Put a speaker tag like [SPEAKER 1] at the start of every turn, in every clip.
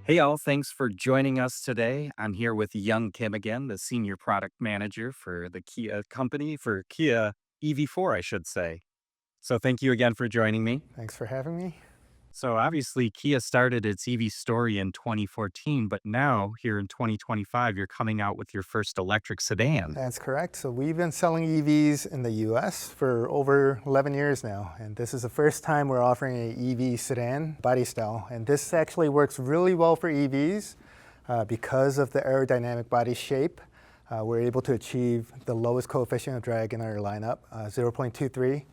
[SPEAKER 1] Hey, all, thanks for joining us today. I'm here with Young Kim again, the Senior Product Manager for the Kia company, for Kia EV4, I should say. So, thank you again for joining me.
[SPEAKER 2] Thanks for having me.
[SPEAKER 1] So, obviously, Kia started its EV story in 2014, but now, here in 2025, you're coming out with your first electric sedan.
[SPEAKER 2] That's correct. So we've been selling EVs in the US for over 11 years now. And this is the first time we're offering an EV sedan body style. And this actually works really well for EVs because of the aerodynamic body shape. We're able to achieve the lowest coefficient of drag in our lineup, 0.23.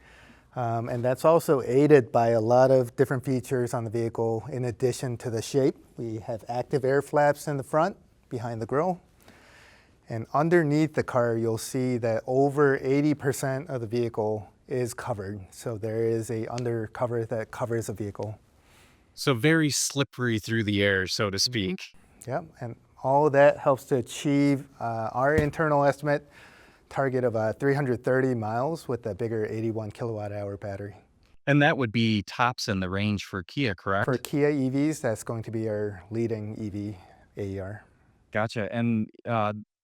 [SPEAKER 2] And that's also aided by a lot of different features on the vehicle in addition to the shape. We have active air flaps in the front, behind the grille. And underneath the car, you'll see that over 80% of the vehicle is covered. So there is a undercover that covers the vehicle.
[SPEAKER 1] So, very slippery through the air, so to
[SPEAKER 2] Mhm.
[SPEAKER 1] speak.
[SPEAKER 2] Yep, and all of that helps to achieve our internal estimate target of 330 miles with a bigger 81 kilowatt hour battery.
[SPEAKER 1] And that would be tops in the range for Kia,
[SPEAKER 2] For
[SPEAKER 1] correct?
[SPEAKER 2] Kia EVs, that's going to be our leading EV AER.
[SPEAKER 1] Gotcha. And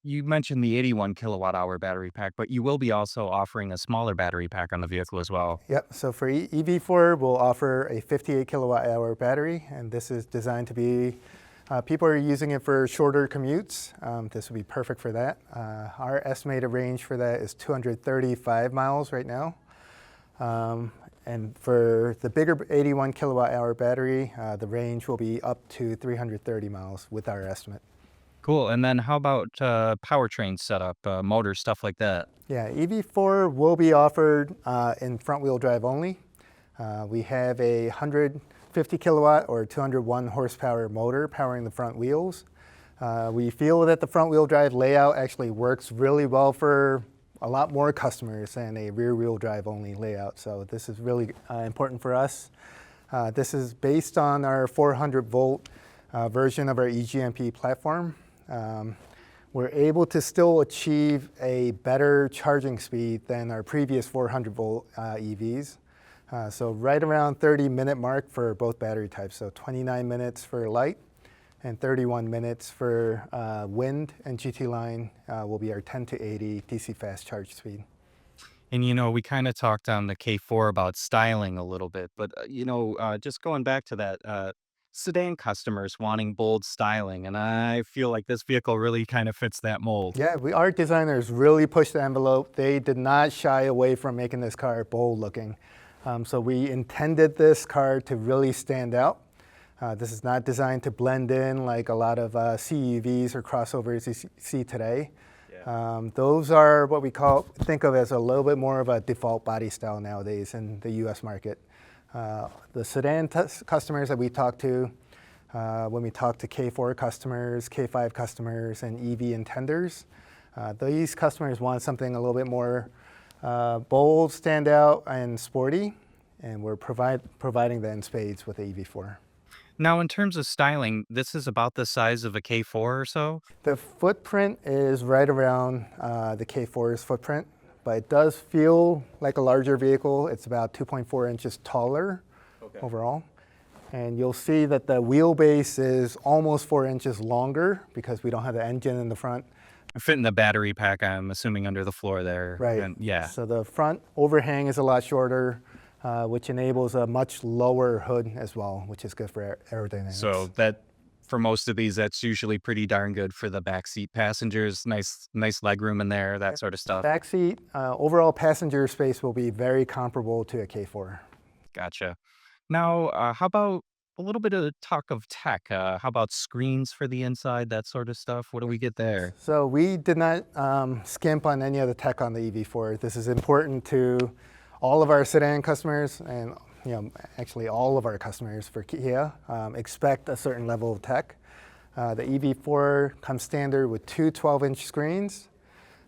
[SPEAKER 1] you mentioned the 81 kilowatt hour battery pack, but you will be also offering a smaller battery pack on the vehicle as well.
[SPEAKER 2] Yep, so for EV4, we'll offer a 58 kilowatt hour battery, and this is designed to be, people are using it for shorter commutes. This would be perfect for that. Our estimated range for that is 235 miles right now. And for the bigger 81 kilowatt hour battery, the range will be up to 330 miles with our estimate.
[SPEAKER 1] Cool. And then how about powertrain setup, motor, stuff like that?
[SPEAKER 2] Yeah, EV4 will be offered in front wheel drive only. We have a 150 kilowatt or 201 horsepower motor powering the front wheels. We feel that the front wheel drive layout actually works really well for a lot more customers than a rear wheel drive only layout. So this is really important for us. This is based on our 400 volt version of our eGMP platform. We're able to still achieve a better charging speed than our previous 400 volt EVs. So right around 30-minute mark for both battery types. So 29 minutes for light and 31 minutes for wind, and GT line will be our 10 to 80 DC fast charge speed.
[SPEAKER 1] And, we kind of talked on the K4 about styling a little bit, but, just going back to that, sedan customers wanting bold styling, and I feel like this vehicle really kind of fits that mold.
[SPEAKER 2] Yeah, our designers really pushed the envelope. They did not shy away from making this car bold looking. So we intended this car to really stand out. This is not designed to blend in like a lot of CUVs or crossovers you see today.
[SPEAKER 1] Yeah.
[SPEAKER 2] Those are what we think of as a little bit more of a default body style nowadays in the US market. The sedan customers that we talk to, when we talk to K4 customers, K5 customers, and EV intenders, these customers want something a little bit more bold, standout, and sporty, and we're providing that in spades with the EV4.
[SPEAKER 1] Now, in terms of styling, this is about the size of a K4 or so.
[SPEAKER 2] The footprint is right around the K4's footprint, but it does feel like a larger vehicle. It's about 2.4 inches taller overall. And you'll see that the wheelbase is almost 4 inches longer because we don't have the engine in the front.
[SPEAKER 1] Fitting the battery pack, I'm assuming, under the floor there.
[SPEAKER 2] Right.
[SPEAKER 1] And yeah.
[SPEAKER 2] So the front overhang is a lot shorter, which enables a much lower hood as well, which is good for aerodynamics.
[SPEAKER 1] So that for most of these, that's usually pretty darn good for the backseat passengers. Nice leg room in there, that sort of stuff.
[SPEAKER 2] Backseat, overall passenger space will be very comparable to a K4.
[SPEAKER 1] Gotcha. Now, how about a little bit of talk of tech? How about screens for the inside, that sort of stuff? What do we get there?
[SPEAKER 2] So we did not skimp on any of the tech on the EV4. This is important to all of our sedan customers, and actually all of our customers for Kia expect a certain level of tech. The EV4 comes standard with two 12-inch screens,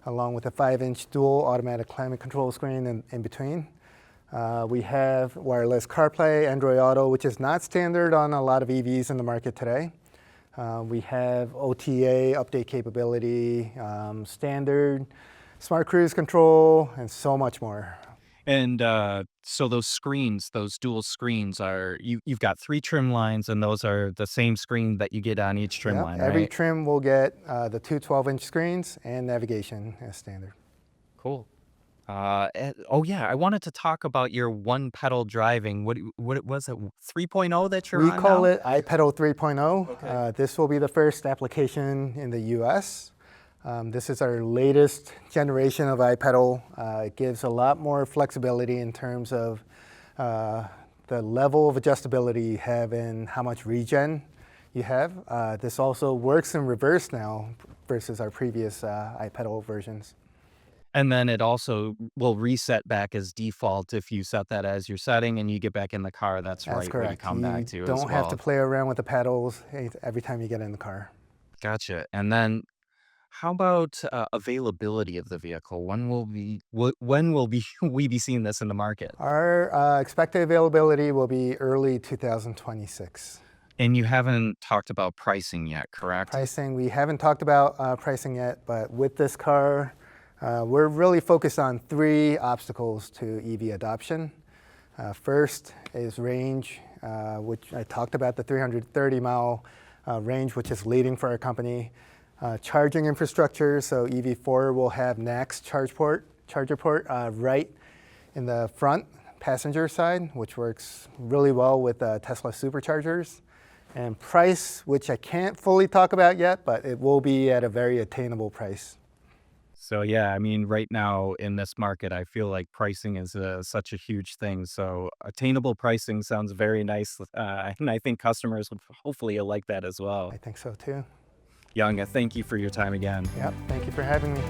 [SPEAKER 2] along with a 5-inch dual automatic climate control screen in between. We have wireless CarPlay, Android Auto, which is not standard on a lot of EVs in the market today. We have OTA update capability, standard smart cruise control, and so much more.
[SPEAKER 1] And, so those screens, those dual screens are you've got 3 trim lines, and those are the same screen that you get on each trim
[SPEAKER 2] Yep,
[SPEAKER 1] line,
[SPEAKER 2] every
[SPEAKER 1] right?
[SPEAKER 2] trim will get the two 12-inch screens and navigation as standard.
[SPEAKER 1] Cool. Oh, yeah, I wanted to talk about your one-pedal driving. What was it, 3.0 that you're
[SPEAKER 2] We
[SPEAKER 1] on
[SPEAKER 2] call
[SPEAKER 1] now?
[SPEAKER 2] it iPedal 3.0.
[SPEAKER 1] Okay.
[SPEAKER 2] This will be the first application in the US. This is our latest generation of iPedal. It gives a lot more flexibility in terms of uh, the level of adjustability you have and how much regen you have. This also works in reverse now versus our previous iPedal versions.
[SPEAKER 1] And then it also will reset back as default if you set that as your setting and you get back in the car, that's
[SPEAKER 2] That's
[SPEAKER 1] right where you
[SPEAKER 2] correct.
[SPEAKER 1] come back
[SPEAKER 2] You
[SPEAKER 1] to as
[SPEAKER 2] don't have to
[SPEAKER 1] well.
[SPEAKER 2] play around with the pedals every time you get in the car.
[SPEAKER 1] Gotcha. And then how about, availability of the vehicle? When will be we be seeing this in the market?
[SPEAKER 2] Our expected availability will be early 2026.
[SPEAKER 1] And you haven't talked about pricing yet, correct?
[SPEAKER 2] Pricing, we haven't talked about pricing yet, but with this car, we're really focused on three obstacles to EV adoption. First is range, which I talked about, the 330-mile range, which is leading for our company. Charging infrastructure, so EV4 will have NACS charger port right in the front passenger side, which works really well with Tesla superchargers. And price, which I can't fully talk about yet, but it will be at a very attainable price.
[SPEAKER 1] So, yeah, I mean, right now in this market, I feel like pricing is, such a huge thing, so attainable pricing sounds very nice, and I think customers would hopefully like that as well.
[SPEAKER 2] I think so too.
[SPEAKER 1] Young, thank you for your time again.
[SPEAKER 2] Yep, thank you for having me.